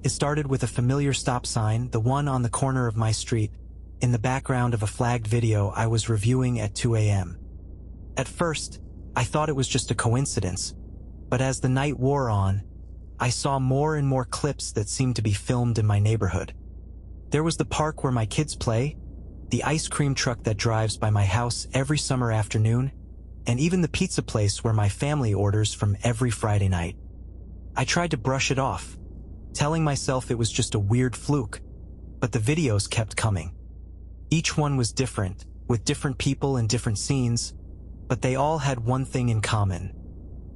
It started with a familiar stop sign, the one on the corner of my street, in the background of a flagged video I was reviewing at 2 a.m. At first, I thought it was just a coincidence, but as the night wore on, I saw more and more clips that seemed to be filmed in my neighborhood. There was the park where my kids play, the ice cream truck that drives by my house every summer afternoon, and even the pizza place where my family orders from every Friday night. I tried to brush it off, telling myself it was just a weird fluke, but the videos kept coming. Each one was different, with different people and different scenes, but they all had one thing in common: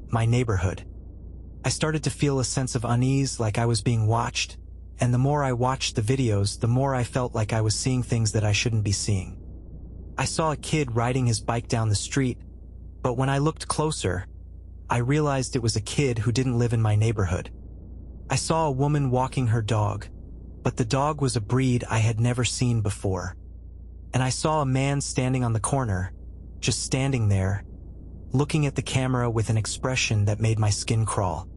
my neighborhood. I started to feel a sense of unease, like I was being watched, and the more I watched the videos, the more I felt like I was seeing things that I shouldn't be seeing. I saw a kid riding his bike down the street, but when I looked closer, I realized it was a kid who didn't live in my neighborhood. I saw a woman walking her dog, but the dog was a breed I had never seen before. And I saw a man standing on the corner, just standing there, looking at the camera with an expression that made my skin crawl.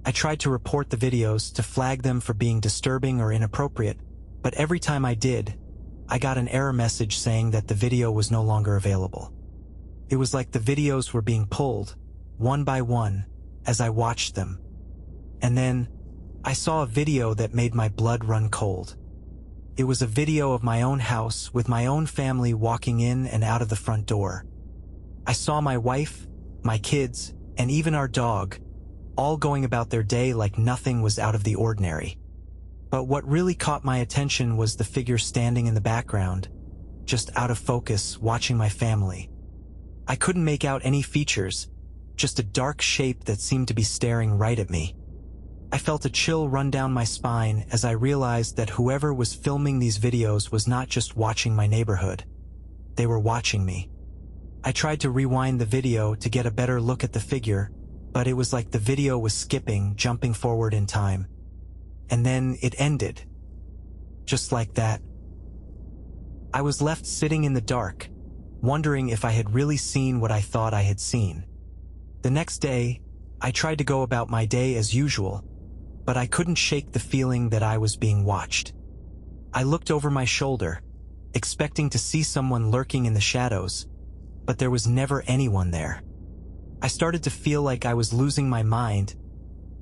I tried to report the videos, to flag them for being disturbing or inappropriate, but every time I did, I got an error message saying that the video was no longer available. It was like the videos were being pulled, one by one, as I watched them. And then, I saw a video that made my blood run cold. It was a video of my own house with my own family walking in and out of the front door. I saw my wife, my kids, and even our dog, all going about their day like nothing was out of the ordinary. But what really caught my attention was the figure standing in the background, just out of focus, watching my family. I couldn't make out any features, just a dark shape that seemed to be staring right at me. I felt a chill run down my spine as I realized that whoever was filming these videos was not just watching my neighborhood. They were watching me. I tried to rewind the video to get a better look at the figure, but it was like the video was skipping, jumping forward in time. And then it ended. Just like that. I was left sitting in the dark, wondering if I had really seen what I thought I had seen. The next day, I tried to go about my day as usual, but I couldn't shake the feeling that I was being watched. I looked over my shoulder, expecting to see someone lurking in the shadows, but there was never anyone there. I started to feel like I was losing my mind,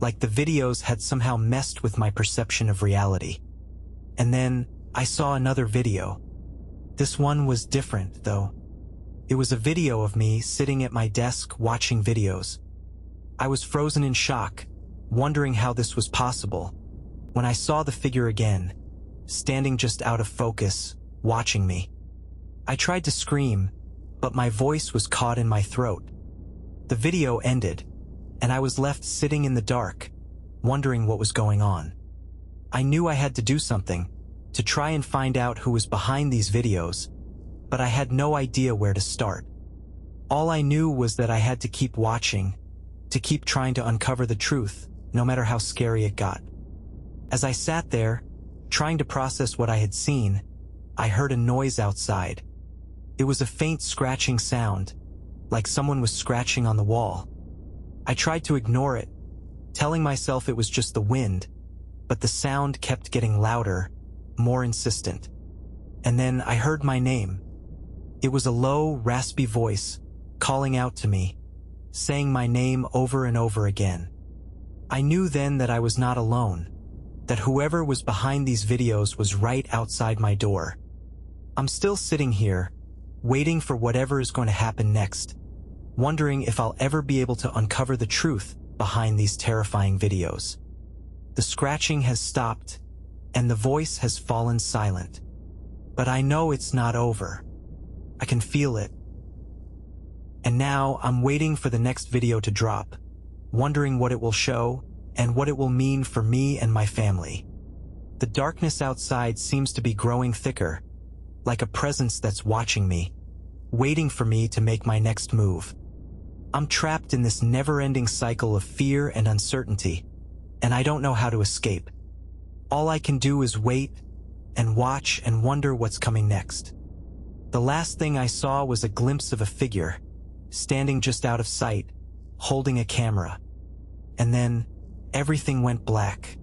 like the videos had somehow messed with my perception of reality. And then, I saw another video. This one was different, though. It was a video of me sitting at my desk watching videos. I was frozen in shock, wondering how this was possible, when I saw the figure again, standing just out of focus, watching me. I tried to scream, but my voice was caught in my throat. The video ended, and I was left sitting in the dark, wondering what was going on. I knew I had to do something, to try and find out who was behind these videos, but I had no idea where to start. All I knew was that I had to keep watching, to keep trying to uncover the truth, no matter how scary it got. As I sat there, trying to process what I had seen, I heard a noise outside. It was a faint scratching sound, like someone was scratching on the wall. I tried to ignore it, telling myself it was just the wind, but the sound kept getting louder, more insistent. And then I heard my name. It was a low, raspy voice, calling out to me, saying my name over and over again. I knew then that I was not alone, that whoever was behind these videos was right outside my door. I'm still sitting here, waiting for whatever is going to happen next, wondering if I'll ever be able to uncover the truth behind these terrifying videos. The scratching has stopped, and the voice has fallen silent. But I know it's not over. I can feel it. And now I'm waiting for the next video to drop, wondering what it will show and what it will mean for me and my family. The darkness outside seems to be growing thicker, like a presence that's watching me, waiting for me to make my next move. I'm trapped in this never-ending cycle of fear and uncertainty, and I don't know how to escape. All I can do is wait and watch and wonder what's coming next. The last thing I saw was a glimpse of a figure, standing just out of sight, holding a camera. And then, everything went black.